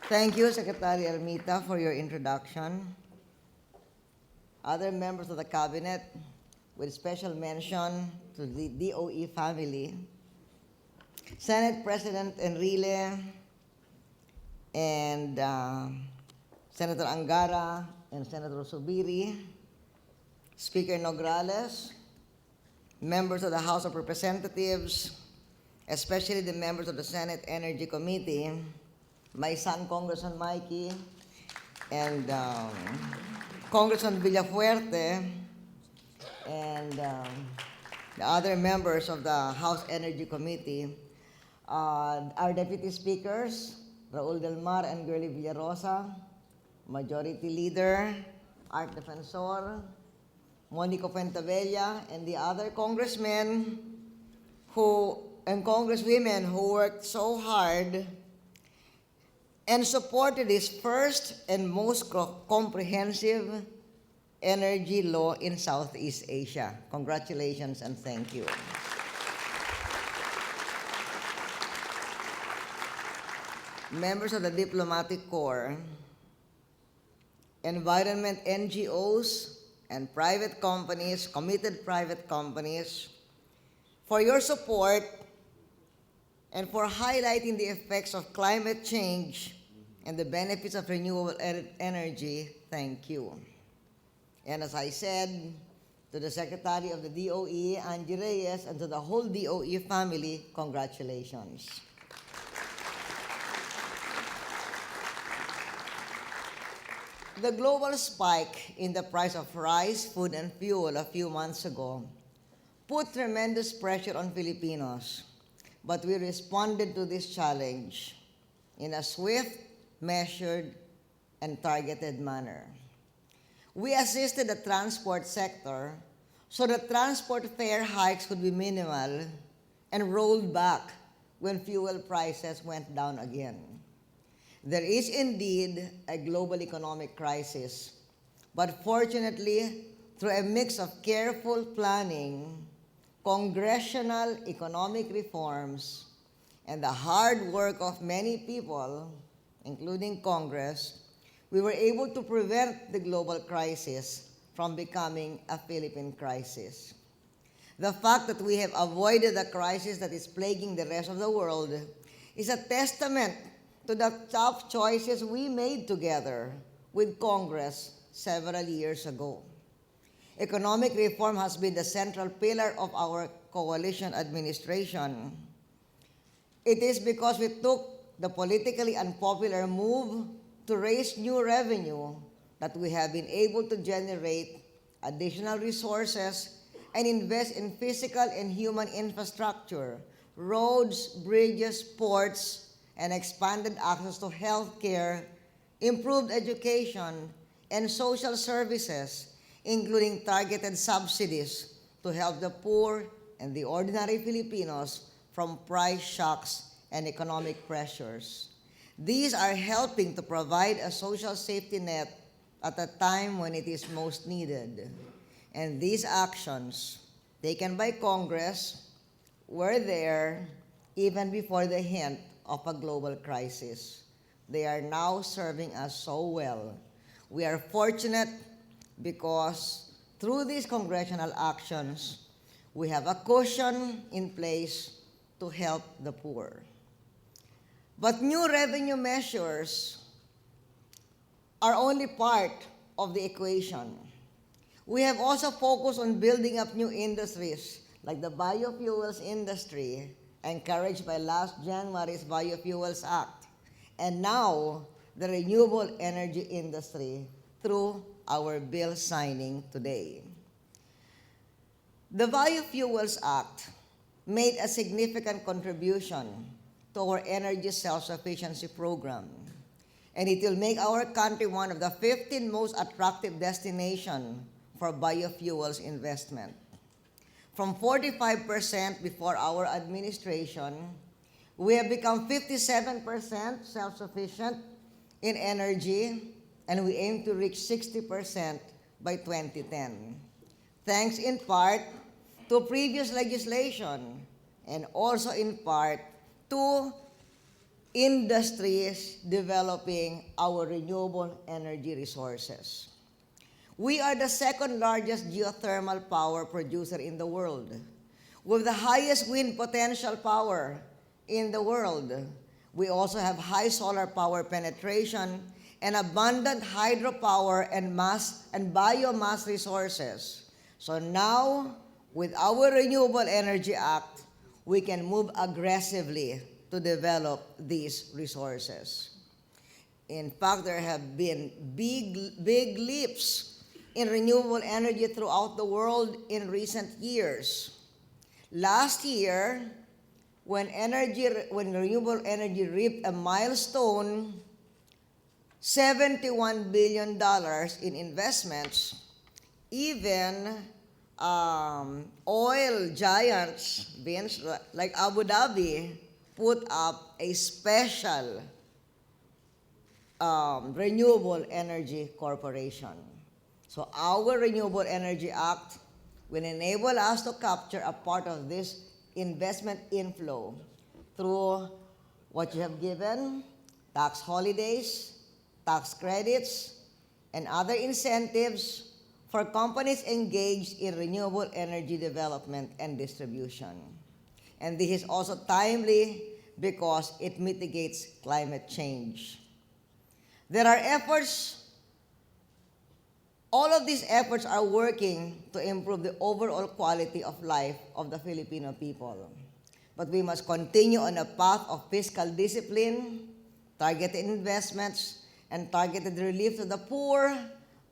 Thank you, Secretary Ermita, for your introduction. Other members of the Cabinet, with special mention to the DOE family, Senate President Enrile, and Senator Angara and Senator Subiri, Speaker Nograles, members of the House of Representatives, especially the members of the Senate Energy Committee, my son, Congressman Mikey, and Congressman Villafuerte, and the other members of the House Energy Committee, our deputy speakers, Raul Del Mar and Girly Villarosa, Majority Leader, Art Defensor, Monico Fuentebella, and the other congressmen and congresswomen who worked so hard and supported this first and most comprehensive energy law in Southeast Asia. Congratulations and thank you. Members of the Diplomatic Corps, environment NGOs, and private companies, committed private companies, for your support and for highlighting the effects of climate change and the benefits of renewable energy, thank you. And as I said, to the Secretary of the DOE, Angie Reyes, and to the whole DOE family, congratulations. The global spike in the price of rice, food, and fuel a few months ago put tremendous pressure on Filipinos, but we responded to this challenge in a swift, measured, and targeted manner. We assisted the transport sector so that transport fare hikes could be minimal and rolled back when fuel prices went down again. There is indeed a global economic crisis, but fortunately, through a mix of careful planning, congressional economic reforms, and the hard work of many people, including Congress, we were able to prevent the global crisis from becoming a Philippine crisis. The fact that we have avoided the crisis that is plaguing the rest of the world is a testament to the tough choices we made together with Congress several years ago. Economic reform has been the central pillar of our coalition administration. It is because we took the politically unpopular move to raise new revenue that we have been able to generate additional resources and invest in physical and human infrastructure, roads, bridges, ports, and expanded access to health care, improved education, and social services, including targeted subsidies to help the poor and the ordinary Filipinos from price shocks and economic pressures. These are helping to provide a social safety net at a time when it is most needed. And these actions, taken by Congress, were there even before the hint of a global crisis. They are now serving us so well. We are fortunate because through these congressional actions, we have a cushion in place to help the poor. But new revenue measures are only part of the equation. We have also focused on building up new industries like the biofuels industry, encouraged by last January's Biofuels Act, and now the renewable energy industry through our bill signing today. The Biofuels Act made a significant contribution to our energy self-sufficiency program, and it will make our country one of the 15 most attractive destinations for biofuels investment. From 45% before our administration, we have become 57% self-sufficient in energy, and we aim to reach 60% by 2010. Thanks in part to previous legislation and also in part to industries developing our renewable energy resources. We are the second largest geothermal power producer in the world, with the highest wind potential power in the world. We also have high solar power penetration and abundant hydropower and biomass resources. So now, with our Renewable Energy Act, we can move aggressively to develop these resources. In fact, there have been big leaps in renewable energy throughout the world in recent years. Last year, when renewable energy reached a milestone, $71 billion in investments, even oil giants, Vince, like Abu Dhabi, put up a special renewable energy corporation. So our Renewable Energy Act will enable us to capture a part of this investment inflow through what you have given, tax holidays, tax credits, and other incentives for companies engaged in renewable energy development and distribution. And this is also timely because it mitigates climate change. There are efforts, all of these efforts are working to improve the overall quality of life of the Filipino people. But we must continue on a path of fiscal discipline, targeted investments, and targeted relief to the poor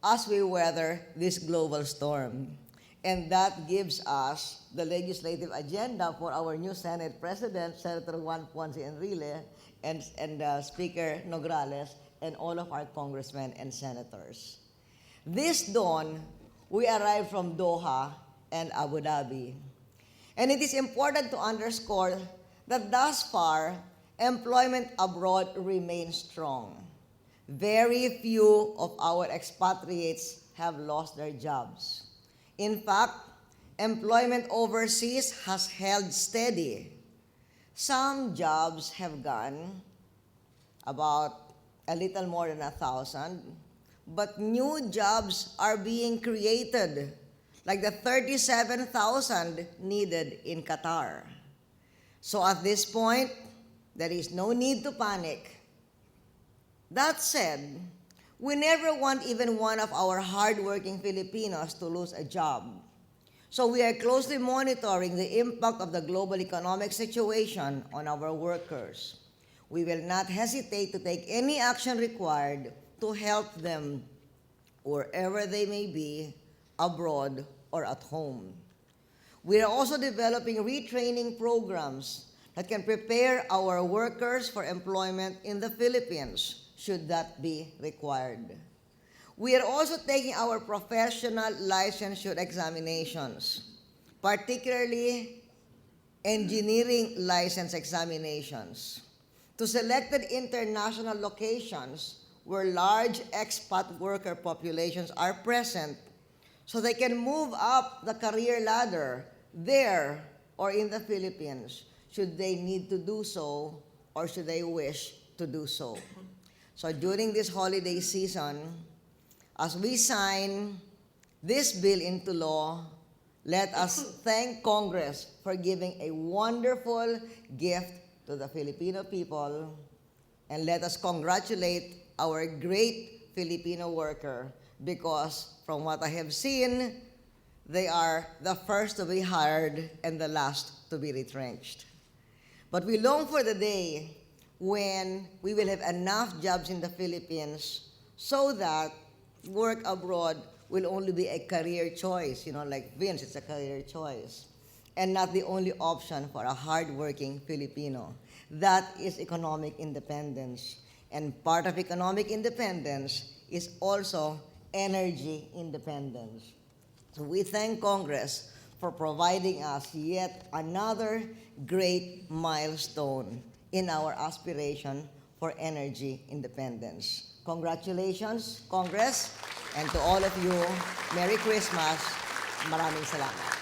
as we weather this global storm. And that gives us the legislative agenda for our new Senate President, Senator Juan Ponce Enrile, and Speaker Nograles, and all of our congressmen and senators. This dawn, we arrived from Doha and Abu Dhabi. And it is important to underscore that thus far, employment abroad remains strong. Very few of our expatriates have lost their jobs. In fact, employment overseas has held steady. Some jobs have gone about a little more than 1,000, but new jobs are being created, like the 37,000 needed in Qatar. So at this point, there is no need to panic. That said, we never want even one of our hardworking Filipinos to lose a job. So we are closely monitoring the impact of the global economic situation on our workers. We will not hesitate to take any action required to help them wherever they may be, abroad or at home. We are also developing retraining programs that can prepare our workers for employment in the Philippines, should that be required. We are also taking our professional licensure examinations, particularly engineering license examinations, to selected international locations where large expat worker populations are present, so they can move up the career ladder there or in the Philippines, should they need to do so or should they wish to do so. So during this holiday season, as we sign this bill into law, let us thank Congress for giving a wonderful gift to the Filipino people, and let us congratulate our great Filipino worker, because from what I have seen, they are the first to be hired and the last to be retrenched. But we long for the day when we will have enough jobs in the Philippines so that work abroad will only be a career choice, like Vince, it's a career choice, and not the only option for a hardworking Filipino. That is economic independence. And part of economic independence is also energy independence. So we thank Congress for providing us yet another great milestone in our aspiration for energy independence. Congratulations, Congress, and to all of you, Merry Christmas. Maraming salamat.